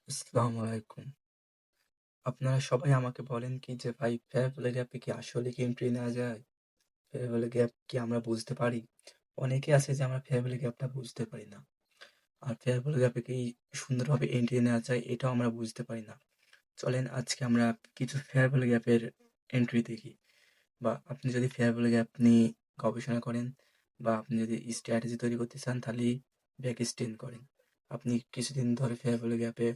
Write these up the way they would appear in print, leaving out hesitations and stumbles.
আসসালামু আলাইকুম। আপনারা সবাই আমাকে বলেন কি যে, "ভাই ফেয়ারওয়েল গ্যাপে কি আসলে কি এন্ট্রি নেওয়া যায়? ফেয়ারওয়েল গ্যাপ কি আমরা বুঝতে পারি?" অনেকে আছে যে আমরা ফেয়ারওয়েল গ্যাপটা বুঝতে পারি না। আর ফেয়ারওয়েল গ্যাপে কি সুন্দরভাবে এন্ট্রি নেওয়া যায় এটাও আমরা বুঝতে পারি না। চলেন আজকে আমরা কিছু ফেয়ারওয়েল গ্যাপের এন্ট্রি দেখি। বা আপনি যদি ফেয়ারওয়েল গ্যাপ নিয়ে গবেষণা করেন বা আপনি যদি স্ট্র্যাটেজি তৈরি করতে চান তাহলেই ব্যাকস্টেন করেন। আপনি কিছুদিন ধরে ফেয়ারওয়েল গ্যাপে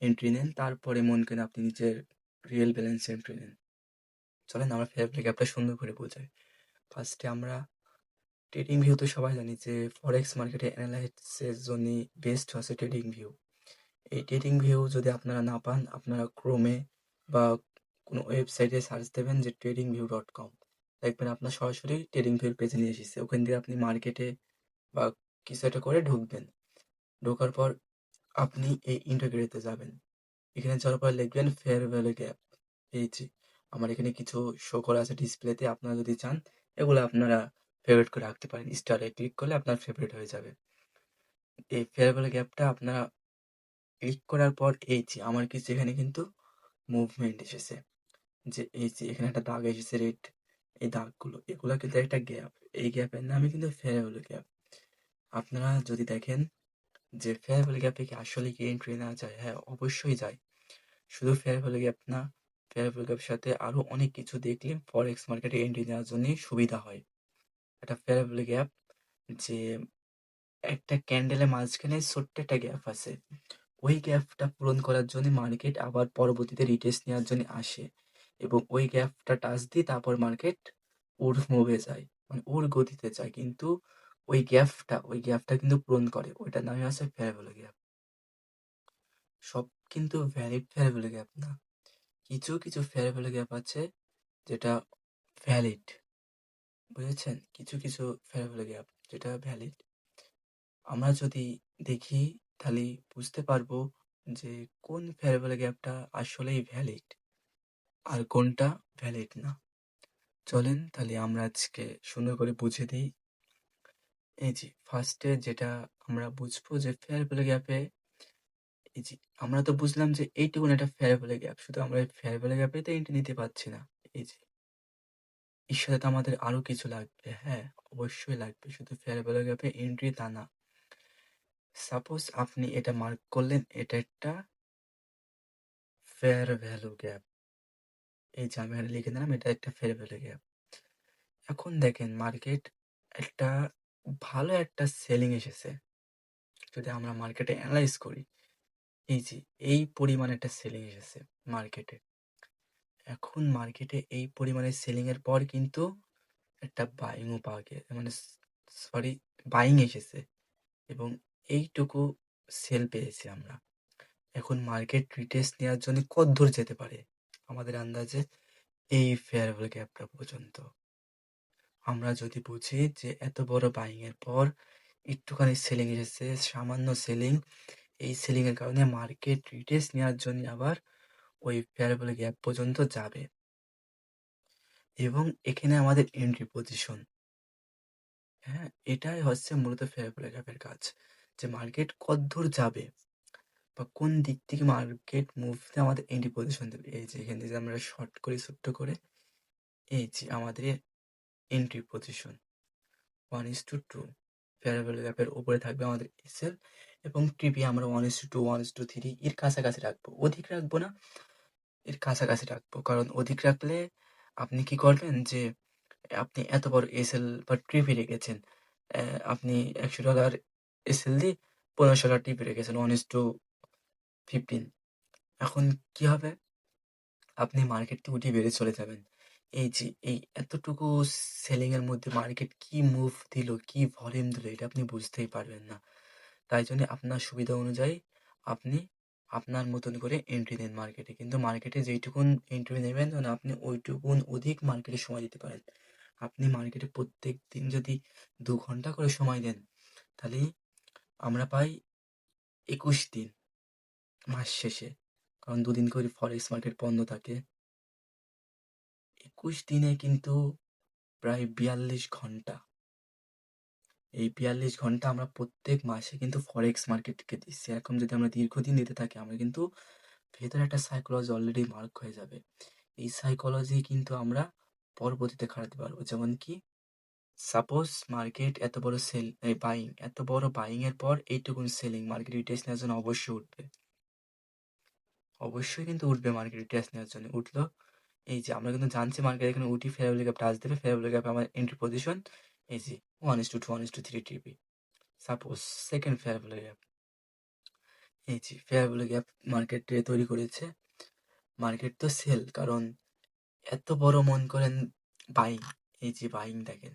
এন্ট্রি নেন, তারপরে মনে করেন আপনি নিজের রিয়েল ব্যালেন্স এন্ট্রি নেন। চলেন আমরা ফেয়ারওয়েল গ্যাপটা সুন্দর করে বোঝাই। ফার্স্টে আমরা ট্রেডিং ভিউ তো সবাই জানি যে ফরেক্স মার্কেটে এনালাইসিসের জন্যে বেস্ট হচ্ছে ট্রেডিং ভিউ। এই ট্রেডিং ভিউ যদি আপনারা না পান, আপনারা ক্রোমে বা কোনো ওয়েবসাইটে সার্চ দেবেন যে tradingview.com, দেখবেন আপনার সরাসরি ট্রেডিং ভিউর পেজে নিয়ে এসেছে। ওখান থেকে আপনি মার্কেটে বা কিছু একটা করে ঢুকবেন। ঢোকার পর আপনি এই ইন্টারগ্রেটে যাবেন। এখানে যাওয়ার পর লিখবেন ফেয়ার ভ্যালু গ্যাপ। এই যে আমার এখানে কিছু শো করা আছে ডিসপ্লেতে, আপনারা যদি চান এগুলো আপনারা ফেভারিট করে রাখতে পারেন। স্টারে ক্লিক করলে আপনার ফেভারিট হয়ে যাবে। এই ফেয়ার ভ্যালু গ্যাপটা আপনারা ক্লিক করার পর এই যে আমার কিছু এখানে কিন্তু মুভমেন্ট এসেছে। যে এই যে এখানে একটা দাগ এসেছে রেড, এই দাগগুলো এগুলা কিন্তু একটা গ্যাপ। এই গ্যাপের নামই কিন্তু ফেয়ার ভ্যালু গ্যাপ। আপনারা যদি দেখেন যে ফেয়ার ভ্যালু গ্যাপে কি আসলে কি এন্ট্রি নেওয়া যায়? হ্যাঁ, অবশ্যই যায়। শুধু ফেয়ার ভ্যালু গ্যাপ না, ফেয়ার ভ্যালু গ্যাপের সাথে আরো অনেক কিছু দেখলে ফরেক্স মার্কেটে এন্ট্রি নেওয়ার জন্য সুবিধা হয়। একটা ফেয়ার ভ্যালু গ্যাপ যে একটা ক্যান্ডেলের মাঝখানে ছোট্ট একটা গ্যাপ আছে। ওই গ্যাপটা পূরণ করার জন্য মার্কেট আবার পরবর্তীতে রিটেস্ট নেওয়ার জন্য আসে এবং ওই গ্যাপটা টাচ দিয়ে তারপর মার্কেট ওর মুভে যায়, মানে ওর গতিতে যায়, কিন্তু ওই গ্যাপটা কিন্তু পূরণ করে, ওইটার নামই আছে ফেয়ার ভ্যালু গ্যাপ। সব কিন্তু ভ্যালিড ফেয়ার ভ্যালু গ্যাপ না, কিছু কিছু ফেয়ার ভ্যালু গ্যাপ আছে যেটা ভ্যালিড, বুঝেছেন? কিছু কিছু ফেয়ার ভ্যালু গ্যাপ যেটা ভ্যালিড আমরা যদি দেখি তাহলে বুঝতে পারবো যে কোন ফেয়ার ভ্যালু গ্যাপটা আসলেই ভ্যালিড আর কোনটা ভ্যালিড না। চলেন তাহলে আমরা আজকে সুন্দর করে বুঝে দিই। এই যে ফার্স্টে যেটা আমরা বুঝবো যে ফেয়ার ভ্যালু গ্যাপে এই যে আমরা তো বুঝলাম যে এইটুকুন একটা ফেয়ার ভ্যালু গ্যাপ, শুধু আমরা এই ফেয়ার ভ্যালু গ্যাপে তো এন্ট্রি নিতে পারছি না। এই যে এর সাথে তো আমাদের আরো কিছু লাগবে। হ্যাঁ, অবশ্যই লাগবে, শুধু ফেয়ার ভ্যালু গ্যাপে এন্ট্রি তা না। সাপোজ আপনি এটা মার্ক করলেন, এটা একটা ফেয়ার ভ্যালু গ্যাপ। এই যে আমি এখানে লিখে দিলাম এটা একটা ফেয়ার ভ্যালু গ্যাপ। এখন দেখেন মার্কেট একটা ভালো একটা সেলিং এসেছে। যদি আমরা মার্কেটে এনালাইজ করি, এই যে এই পরিমাণে একটা সেলিং এসেছে মার্কেটে। এখন মার্কেটে এই পরিমাণে সেলিং এর পর কিন্তু একটা বাইংও পাওয়া গে মানে সরি বাইং এসেছে এবং এইটুকু সেল পেয়েছি আমরা। এখন মার্কেট রিটেস্ট নেওয়ার জন্য কতদূর যেতে পারে? আমাদের আন্দাজে এই ফেয়ার ভ্যালু গ্যাপটা পর্যন্ত। আমরা যদি বুঝি যে এত বড় বাইং এর পর একটুখানি সেলিং এসেছে, সামান্য সেলিং, এই সেলিং এর কারণে মার্কেট রিটেস্ট নেওয়ার জন্য আবার ওই ফেয়ার ভ্যালু গ্যাপ পর্যন্ত যাবে এবং এখানে আমাদের এন্ট্রি পজিশন। হ্যাঁ, এটাই হচ্ছে মূলত ফেয়ার ভ্যালু গ্যাপের কাজ, যে মার্কেট কতদূর যাবে বা কোন দিক থেকে মার্কেট মুভ দিয়ে আমাদের এন্ট্রি পজিশন দেবে। এই যে এখান থেকে আমরা শর্ট করি ছোট্ট করে, এই যে আমাদের এন্ট্রি পজিশন 1:2। ফেয়ার ভ্যালু গ্যাপের উপরে থাকবে আমাদের এসএল এবং টিপি আমরা 1:2 1:3 এর কাছাকাছি রাখবো, অধিক রাখবো না, এর কাছাকাছি রাখবো। কারণ অধিক রাখলে আপনি কি করবেন যে আপনি এত বড় এসএল বা টিপি রেখেছেন, আপনি $100 এসএল দিয়ে $1500 টিপি রেখেছেন 1:15। এখন কি হবে? আপনি মার্কেট থেকে উঠে বেরিয়ে চলে যাবেন। এই যে এই এতটুকু সেলিং এর মধ্যে মার্কেট কি মুভ দিল, কি ভলিউম দিল এটা আপনি বুঝতেই পারবেন না। তাই জন্য আপনার সুবিধা অনুযায়ী আপনি আপনার মতন করে এন্ট্রি দেন মার্কেটে। কিন্তু মার্কেটে যেইটুকুন এন্ট্রি নেবেন যেন আপনি ওইটুকুন অধিক মার্কেটে সময় দিতে পারেন। আপনি মার্কেটে প্রত্যেকদিন যদি ২ ঘন্টা করে সময় দেন, তাহলে আমরা পাই ২১ দিন মাস শেষে। কারণ ২ দিন করে ফরেক্স মার্কেট বন্ধ থাকে। ২১ দিনে কিন্তু প্রায় ৪২ ঘন্টা। এই ৪২ ঘন্টা আমরা প্রত্যেক মাসে কিন্তু ফরেক্স মার্কেটকে দিচ্ছি। এরকম যদি আমরা দীর্ঘদিন দিতে থাকি আমরা কিন্তু ভেতরে একটা সাইকোলজি অলরেডি মার্ক হয়ে যাবে। এই সাইকোলজি কিন্তু আমরা পরবর্তীতে খাটাতে পারবো। যেমন কি সাপোজ মার্কেট এত বড় বাইং, এত বড় বাইং এর পর এইটুকুন সেলিং, মার্কেট রিটেস্ট নেওয়ার জন্য অবশ্যই উঠবে। অবশ্যই কিন্তু উঠবে মার্কেট রিটেস্ট নেওয়ার জন্য। উঠলো, এই যে আমরা কিন্তু জানছি মার্কেট এখানে উঠি ফেয়ার ভ্যালু গ্যাপ টাচ দেবে। ফেয়ার ভ্যালু গ্যাপ আমার এন্ট্রি পজিশন এই যে 1:2, 1:3 টিপি। Suppose second fair value gap, এই যে ফেয়ার ভ্যালু গ্যাপ মার্কেটে তৈরি করেছে। মার্কেট তো সেল, কারণ এত বড় মন করেন বাইং, এই যে বাইং দেখেন,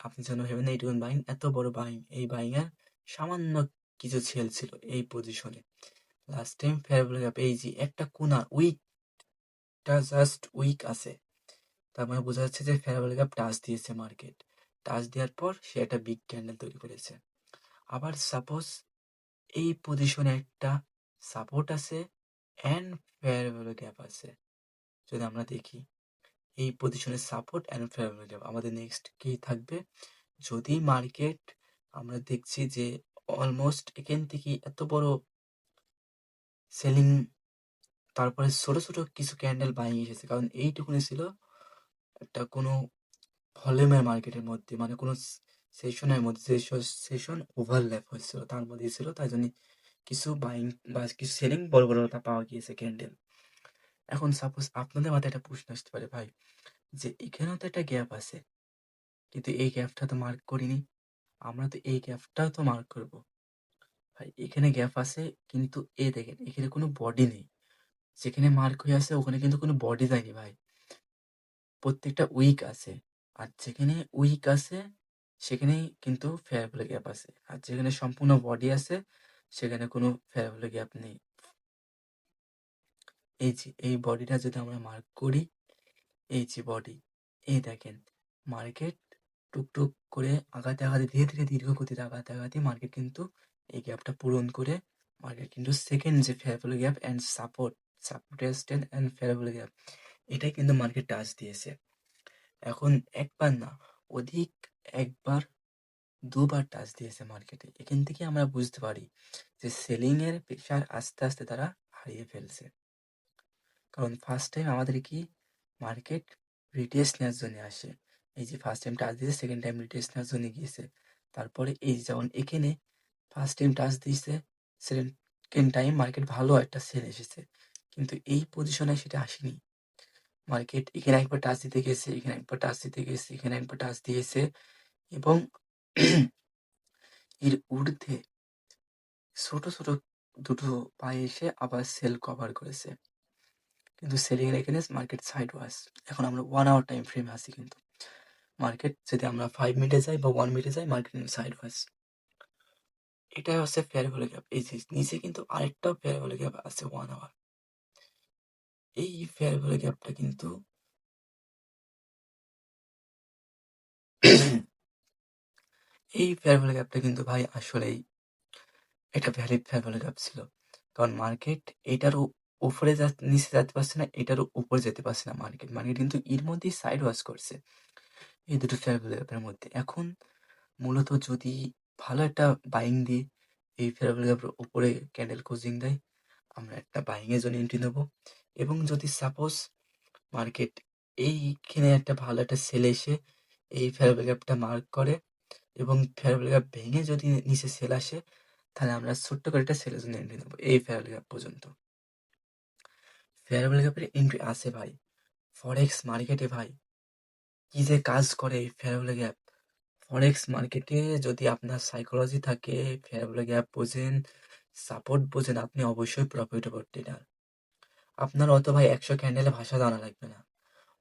আপনি যেন ভেবেন এইটুকুন বাইং, এত বড় বাইং, এই বাইং এর সামান্য কিছু সেল ছিল এই পজিশনে। Last time fair value gap এই যে একটা কোনা উইকটা জাস্ট উইক আছে, তার মানে বোঝা যাচ্ছে যে ফেয়ার ভ্যালু গ্যাপ টাচ দিয়েছে মার্কেট। টাচ দেওয়ার পর সে একটা বিগ ক্যান্ডেল তৈরি করেছে। আবার সাপোজ এই পজিশনে একটা সাপোর্ট আছে অ্যান্ড ফেয়ার ভ্যালু গ্যাপ আছে। যদি আমরা দেখি এই পজিশনে support and fair value gap, আমাদের নেক্সট কি থাকবে? যদি মার্কেট আমরা দেখছি যে অলমোস্ট এখান থেকে এত বড় সেলিং, তারপরে ছোট ছোট কিছু ক্যান্ডেল বাইং এসেছে, কারণ এইটুকুনি ছিল একটা কোনো ভলিউমের মার্কেটের মধ্যে, মানে কোনো সেশনের মধ্যে, যে সেশন ওভারল্যাপ হয়েছিল তার মধ্যে ছিল, তাই জন্য কিছু বাইং বা কিছু সেলিং বড় বড় তা পাওয়া গিয়েছে ক্যান্ডেল। এখন সাপোজ আপনাদের মাথায় একটা প্রশ্ন আসতে পারে, ভাই যে এখানেও তো একটা গ্যাপ আছে, কিন্তু এই গ্যাপটা তো মার্ক করিনি, আমরা তো এই গ্যাপটাও তো মার্ক করব। ভাই এখানে গ্যাপ আছে, কিন্তু এ দেখেন এখানে কোনো বডি নেই, যেখানে মার্ক হয়ে আছে ওখানে কিন্তু কোনো বডি যায়নি ভাই, প্রত্যেকটা উইক আছে। আর যেখানে উইক আছে সেখানেই কিন্তু ফেয়ার ভ্যালু গ্যাপ আছে, আর যেখানে সম্পূর্ণ বডি আছে সেখানে কোনো ফেয়ার ভ্যালু গ্যাপ নেই। এই যে এই বডিটা যদি আমরা মার্ক করি, এই যে বডি, এই দেখেন মার্কেট টুকটুক করে আগাতে আগাতে ধীরে ধীরে দীর্ঘ গতিতে আগাতে আগাতে মার্কেট কিন্তু এই গ্যাপটা পূরণ করে মার্কেট কিন্তু সেকেন্ড যে fair value gap and support resistance and fair value gap, এটাই কিন্তু মার্কেট টাচ দিয়েছে। এখন একবার না, অধিক একবার দুবার টাচ দিয়েছে মার্কেটে। এখান থেকে আমরা বুঝতে পারি যে সেলিং এর প্রেশার আস্তে আস্তে তারা হারিয়ে ফেলছে। কারণ ফার্স্ট টাইম আমাদের কি মার্কেট রিটেস্ট নেওয়ার জন্য আসে, এই যে ফার্স্ট টাইম টাচ দিয়েছে, সেকেন্ড টাইম রিটেস্ট নেওয়ার জন্য গিয়েছে, তারপরে এই যেমন এখানে ফার্স্ট টাইম টাচ দিয়েছে, সেকেন্ড টাইম মার্কেট ভালো একটা সেল এসেছে, কিন্তু এই পজিশনে সেটা আসেনি। মার্কেট এখানে একবার টাচ দিতে গেছে, এখানে একবার টাচ দিতে গেছে, এখানে একবার টাচ দিয়েছে, এবং এর ঊর্ধ্বে ছোট ছোট দুটো পায়ে এসে আবার সেল কভার করেছে, কিন্তু সেলিং এর এখানে মার্কেট সাইড ওয়াইজ। এখন আমরা 1 আওয়ার টাইম ফ্রেমে আছি, কিন্তু মার্কেট যদি আমরা 5 মিনিটে যাই বা 1 মিনিটে যাই মার্কেট সাইড ওয়াইজ। এটাই হচ্ছে ফেয়ার ভ্যালু গ্যাপ। এই যে নিচে কিন্তু আরেকটাও ফেয়ার ভ্যালু গ্যাপ আছে 1 আওয়ার। এই ফেয়ার ভ্যালু গ্যাপটা কিন্তু এই ফেয়ার ভ্যালু গ্যাপটা কিন্তু ভাই আসলেই এটা ভ্যালিড ফেয়ার ভ্যালু গ্যাপ ছিল, কারণ মার্কেট এটারও উপরে নিচে যেতে পারছে না, এটারও উপরে যেতে পারছে না। মার্কেট মার্কেট কিন্তু এর মধ্যেই সাইড ওয়াশ করছে এই দুটো ফেয়ার ভ্যালু গ্যাপের মধ্যে। এখন মূলত যদি ভালো একটা বাইং দিয়ে এই ফেয়ার ভ্যালু গ্যাপের উপরে ক্যান্ডেল ক্লোজিং দেয়, আমরা একটা বাইং এর জন্য এন্ট্রি নেবো। এবং যদি সাপোজ মার্কেট এইখানে একটা ভালো একটা সেল এসে এই ফেয়ার ভ্যালু গ্যাপটা মার্ক করে এবং ফেয়ার ভ্যালু গ্যাপ ভেঙে যদি নিচে সেল আসে, তাহলে আমরা ছোট্ট করে একটা সেলের জন্য এন্ট্রি নেবো এই ফেয়ার ভ্যালু গ্যাপ পর্যন্ত। ফেয়ার ভ্যালু গ্যাপের এন্ট্রি আছে ভাই ফরেক্স মার্কেটে। ভাই কি যে কাজ করে এই ফেয়ার ভ্যালু গ্যাপ ফরেক্স মার্কেটে, যদি আপনার সাইকোলজি থাকে, ফেয়ার ভ্যালু গ্যাপ বোঝেন, সাপোর্ট বোঝেন, আপনি অবশ্যই প্রফিটেবল ট্রেডার। আপনার অত ভাই 100 ক্যান্ডেলে ভাষা জানা লাগবে না,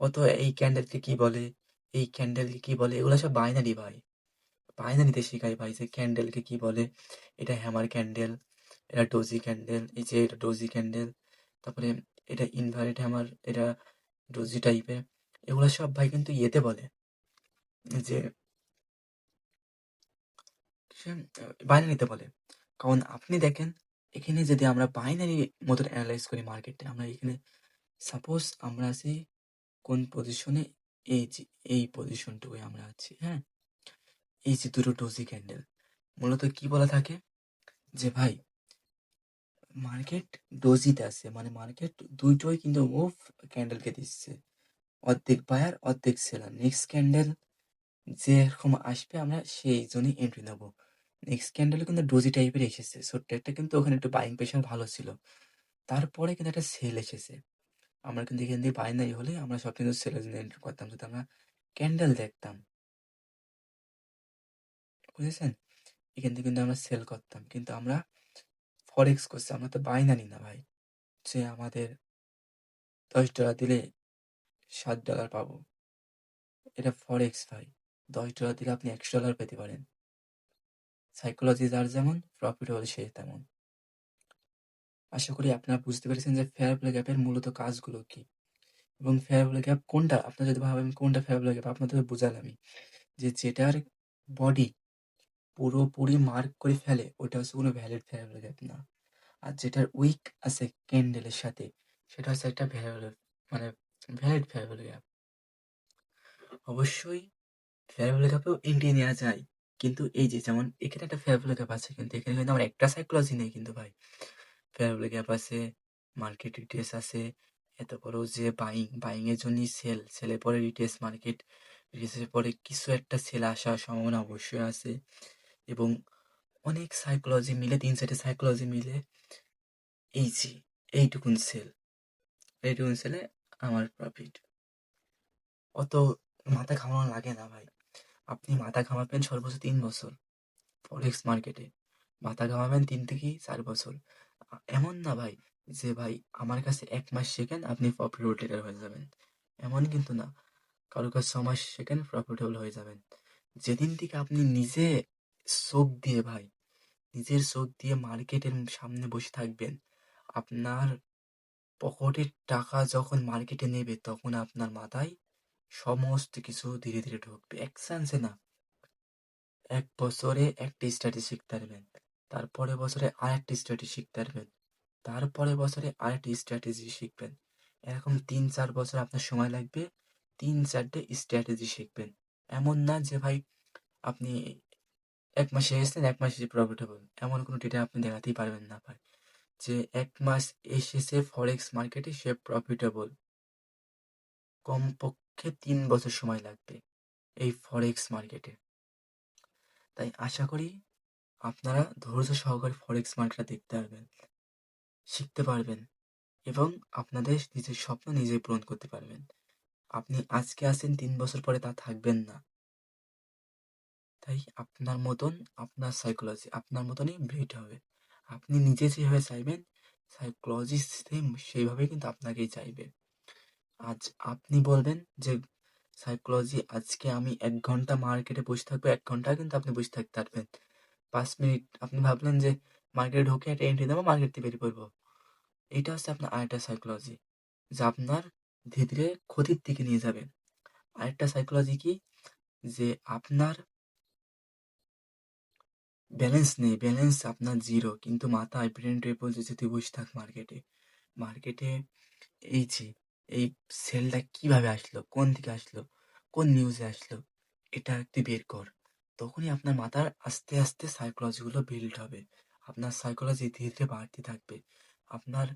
অত এই ক্যান্ডেলকে কি বলে, এই ক্যান্ডেলকে কি বলে, এগুলো সব বাইনারি ভাই। বাইনারিতে শেখায় ভাই যে ক্যান্ডেলকে কি বলে, এটা হ্যামার ক্যান্ডেল, এটা ডোজি ক্যান্ডেল, এই যে এটা ডোজি ক্যান্ডেল, তারপরে এটা ইনভার্টেড হ্যামার, এটা ডোজি টাইপের, এগুলো সব ভাই কিন্তু ইয়েতে বলে যে বাইনারিতে বলে। কারণ আপনি দেখেন এখানে যদি আমরা বাইনারি মতন অ্যানালাইজ করি মার্কেটে, আমরা এখানে সাপোজ আমরা আছি কোন পজিশনে, এই যে এই পজিশনটুকুই আমরা আছি, হ্যাঁ, এই যে দুটো ডোজি ক্যান্ডেল মূলত কি বলা থাকে যে ভাই মার্কেট ডোজিতে আছে, মানে মার্কেট দুইটোই কিন্তু মুভ ক্যান্ডেলকে দিচ্ছে, অর্ধেক বায়ার অর্ধেক সেলার। নেক্সট ক্যান্ডেল যেরকম আসবে আমরা সেই জন্যই এন্ট্রি নেবো। নেক্সট ক্যান্ডেলে কিন্তু ডোজি টাইপের এসেছে ছোট্ট একটা, কিন্তু ওখানে একটু বাইং প্রেশার ভালো ছিল। তারপরে কিন্তু একটা সেল এসেছে, আমরা কিন্তু এখান দিয়ে বাইনারি হলে আমরা সব কিন্তু সেলের জন্য এন্ট্রি করতাম যদি আমরা ক্যান্ডেল দেখতাম, বুঝেছেন? এখান থেকে কিন্তু আমরা সেল করতাম, কিন্তু আমরা ফরেক্স করছি, আমরা তো বাইনারি না ভাই যে আমাদের $10 দিলে $7 পাবো। এটা ফরেক্স ভাই, $10 দিলে আপনি $100 পেতে পারেন। সাইকোলজি যার যেমন, প্রফিটেবল সে তেমন। আশা করি আপনারা বুঝতে পেরেছেন যে ফেয়ার প্লে গ্যাপের মূলত কাজগুলো কি এবং ফেয়ার প্লে গ্যাপ কোনটা। আপনারা যদি ভাবেন কোনটা ফেয়ার প্লে গ্যাপ, আপনাদের বোঝালামই যে যেটার বডি পুরোপুরি মার্ক করে ফেলে ওটা হচ্ছে কোনো ভ্যালিড ফেয়ার প্লে গ্যাপ না। আর যেটার উইক আছে ক্যান্ডেলের সাথে সেটা হচ্ছে একটা মানে ভ্যালিড ফেয়ার প্লে গ্যাপ। অবশ্যই ফেয়ার প্লে গ্যাপেও এন্ট্রি নেওয়া যায়, কিন্তু এই যে যেমন এখানে একটা ফেয়ার প্লে গ্যাপ আছে, কিন্তু এখানে কিন্তু আমার একটা সাইকোলজি নেই কিন্তু ভাই। ফেয়ার প্লে গ্যাপ আছে, মার্কেট রিটেস্ট আছে, এত বড় যে বাইং এর জন্য সেল, সেলের পরে রিটেস্ট, মার্কেট রিটেস্টের পরে কিছু একটা সেল আসার সম্ভাবনা অবশ্যই আছে, এবং অনেক সাইকোলজি মিলে 3-4টে সাইকোলজি মিলে এই যে এইটুকুন সেল, এইটুকুন সেলে আমার প্রফিট। অত মাথা ঘামানো লাগে না ভাই। আপনি মাথা ঘামাবেন সর্বোচ্চ 3 বছর ফরেক্স মার্কেটে, মাথা ঘামাবেন 3 থেকে 4 বছর। এমন না ভাই যে ভাই আমার কাছে 1 মাস শেখেন আপনি প্রফিটেবল ট্রেডার হয়ে যাবেন, এমন কিন্তু না। কারো কাছে 6 মাস শেখেন প্রফিটেবল হয়ে যাবেন। যেদিন থেকে আপনি নিজে চোখ দিয়ে ভাই, নিজের চোখ দিয়ে মার্কেটের সামনে বসে থাকবেন, আপনার পকেটের টাকা যখন মার্কেটে নেবে তখন আপনার মাথায় সমস্ত কিছু ধীরে ধীরে ঢুকবে, এক চান্সে না। 1 বছরে একটা স্ট্র্যাটেজি শিখতে পারবেন, তারপরে বছরে আরেকটা স্ট্র্যাটেজি শিখতে পারবেন, তারপরে বছরে আরেকটা স্ট্র্যাটেজি শিখবেন। এরকম 3-4 বছর আপনার সময় লাগবে 3-4টে স্ট্র্যাটেজি শিখবেন। এমন না যে ভাই আপনি 1 মাসে এসেছেন 1 মাসে প্রফিটেবল, এমন কোনো ডেটা আপনি দেখাতেই পারবেন না ভাই যে 1 মাস এসেছে ফরেক্স মার্কেটে সে প্রফিটেবল। কমপক্ষে 3 বছর সময় লাগবে এই ফরেক্স মার্কেটে। তাই আশা করি আপনারা ধৈর্য সহকারে ফরেক্স মার্কেটটা দেখতে পারবেন, শিখতে পারবেন এবং আপনাদের নিজের স্বপ্ন নিজেই পূরণ করতে পারবেন। আপনি আজকে আছেন 3 বছর পরে তা থাকবেন না। তাই আপনার মতন আপনার সাইকোলজি আপনার মতনই বেট হবে। আপনি নিজে যেভাবে চাইবেন সাইকোলজি সেম সেইভাবেই কিন্তু আপনাকেই চাইবে। আজ আপনি বলবেন যে সাইকোলজি আজকে আমি 1 ঘন্টা মার্কেটে বসে থাকবো, 1 ঘন্টা কিন্তু আপনি বসে থাকতে পারবেন। 5 মিনিট আপনি ভাবলেন যে মার্কেটে ঢুকে একটা এন্ট্রি দেবো, মার্কেট থেকে বেরিয়ে পড়বো। এইটা হচ্ছে আপনার আরেকটা সাইকোলজি যা আপনার ধীরে ধীরে ক্ষতির দিকে নিয়ে যাবে। আরেকটা সাইকোলজি কি, যে আপনার ব্যালেন্স নেই, ব্যালেন্স আপনার জিরো, কিন্তু মাথায় ব্রেন বলছে যে তুই বসে থাক মার্কেটে। মার্কেটে এই যে এই সেলটা কিভাবে আসলো, কোন থেকে আসলো, কোন নিউজে আসলো, এটা তুই বের কর। তখনই আপনার মাথার আস্তে আস্তে সাইকোলজিগুলো বিল্ড হবে, আপনার সাইকোলজি ধীরে ধীরে বাড়তে থাকবে, আপনার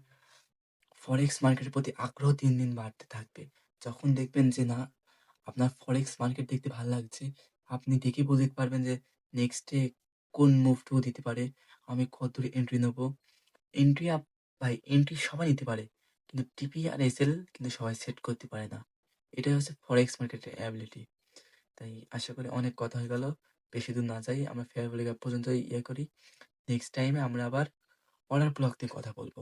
ফরেক্স মার্কেটের প্রতি আগ্রহ দিন দিন বাড়তে থাকবে। যখন দেখবেন যে না আপনার ফরেক্স মার্কেট দেখতে ভালো লাগছে, আপনি দেখে বুঝতে পারবেন যে নেক্সটে কোন মুভটুকু দিতে পারে, আমি কত দূরে এন্ট্রি নেবো। এন্ট্রি ভাই এন্ট্রি সবাই নিতে পারে, কিন্তু টিপি আর এসএল কিন্তু সবাই সেট করতে পারে না। এটাই হচ্ছে ফরেক্স মার্কেটের অ্যাবিলিটি। তাই আশা করি অনেক কথা হয়ে গেল, বেশি দূর না যাই, আমরা ফেয়ার ভ্যালু গ্যাপ পর্যন্ত ইয়ে করি। নেক্সট টাইমে আমরা আবার অর্ডার ব্লক নিয়ে কথা বলবো।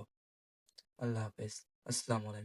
আল্লাহ হাফেজ, আসসালামু আলাইকুম।